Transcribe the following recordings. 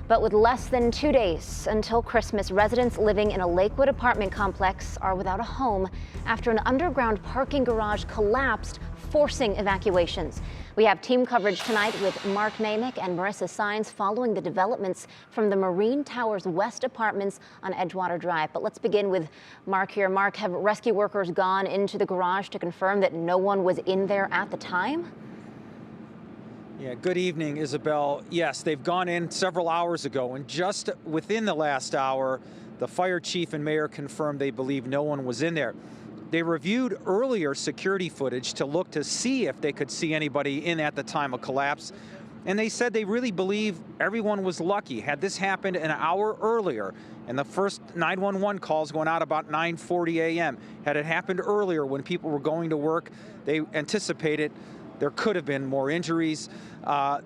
But with less than 2 days until Christmas, residents living in a Lakewood apartment complex are without a home after an underground parking garage collapsed, forcing evacuations. We have team coverage tonight with Mark Namick and Marissa Sines following the developments from the Marine Towers West apartments on Edgewater Drive. But let's begin with Mark here. Mark, have rescue workers gone into the garage to confirm that no one was in there at the time? Yeah, good evening, Isabel. Yes, they've gone in several hours ago, and just within the last hour, the fire chief and mayor confirmed they believe no one was in there. They reviewed earlier security footage to look to see if they could see anybody in at the time of collapse, and they said they really believe everyone was lucky. Had this happened an hour earlier, and the first 911 calls going out about 9:40 a.m., had it happened earlier when people were going to work, they anticipated there could have been more injuries.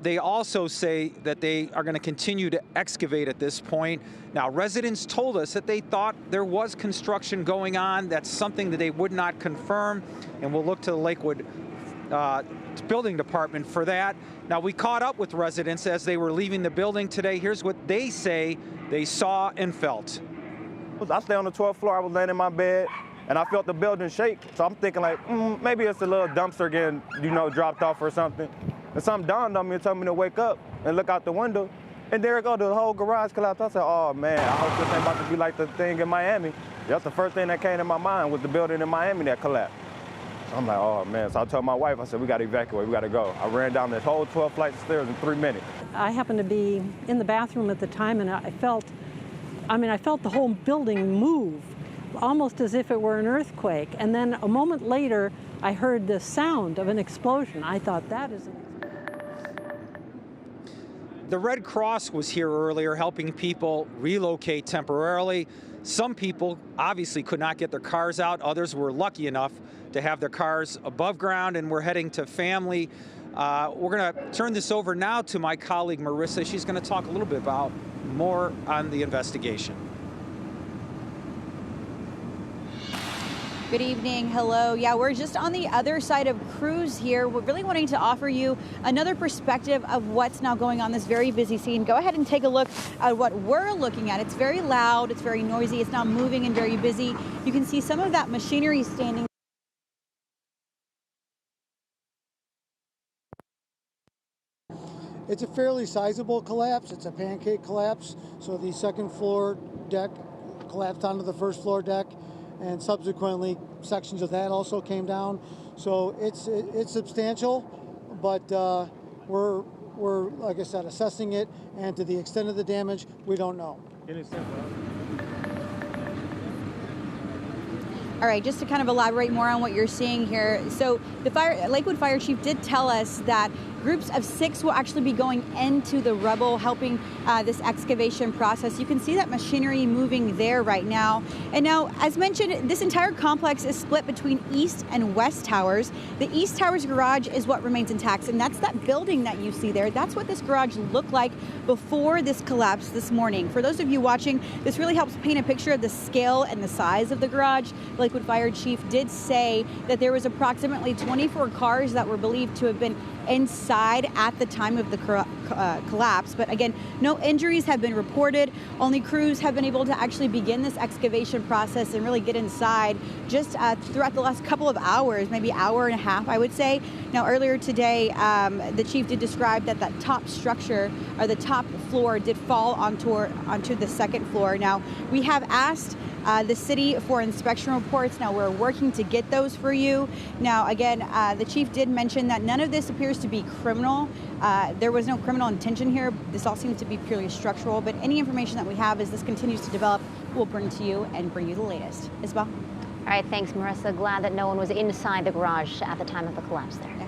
They also say that they are going to continue to excavate at this point. Now, residents told us that they thought there was construction going on. That's something that they would not confirm, and we'll look to the Lakewood building department for that. Now, we caught up with residents as they were leaving the building today. Here's what they say they saw and felt. I stay on the 12th floor. I was laying in my bed, and I felt the building shake. So I'm thinking like, maybe it's a little dumpster getting, dropped off or something. And something dawned on me and told me to wake up and look out the window. And there it go, the whole garage collapsed. I said, oh man, I hope this ain't about to be like the thing in Miami. That's the first thing that came to my mind, was the building in Miami that collapsed. So I'm like, oh man. So I told my wife, I said, we gotta evacuate, we gotta go. I ran down this whole 12 flights of stairs in 3 minutes. I happened to be in the bathroom at the time, and I felt the whole building move, almost as if it were an earthquake. And then a moment later, I heard the sound of an explosion. I thought, that is an explosion. The Red Cross was here earlier helping people relocate temporarily. Some people obviously could not get their cars out. Others were lucky enough to have their cars above ground, and we're heading to family. We're going to turn this over now to my colleague Marissa. She's going to talk a little bit about more on the investigation. Good evening. Hello. Yeah, we're just on the other side of crews here. We're really wanting to offer you another perspective of what's now going on this very busy scene. Go ahead and take a look at what we're looking at. It's very loud. It's very noisy. It's now moving and very busy. You can see some of that machinery standing. It's a fairly sizable collapse. It's a pancake collapse. So the second floor deck collapsed onto the first floor deck, and subsequently sections of that also came down. So it's substantial, but we're like I said, assessing it, and to the extent of the damage, we don't know. All right, just to kind of elaborate more on what you're seeing here. So the Lakewood Fire Chief did tell us that groups of 6 will actually be going into the rubble, helping this excavation process. You can see that machinery moving there right now. And now, as mentioned, this entire complex is split between East and West Towers. The East Towers garage is what remains intact, and that's that building that you see there. That's what this garage looked like before this collapse this morning. For those of you watching, this really helps paint a picture of the scale and the size of the garage. The Lakewood Fire Chief did say that there was approximately 24 cars that were believed to have been inside at the time of the collapse. But again, no injuries have been reported. Only crews have been able to actually begin this excavation process and really get inside just throughout the last couple of hours, maybe hour and a half, I would say. Now, earlier today, the chief did describe that that top structure, or the top floor, did fall onto the second floor. Now, we have asked the city for inspection reports. Now, we're working to get those for you. Now, again, the chief did mention that none of this appears to be criminal. There was no criminal intention here. This all seems to be purely structural, but any information that we have as this continues to develop, we'll bring to you and bring you the latest. Isabel? All right, thanks, Marissa. Glad that no one was inside the garage at the time of the collapse there. Yeah.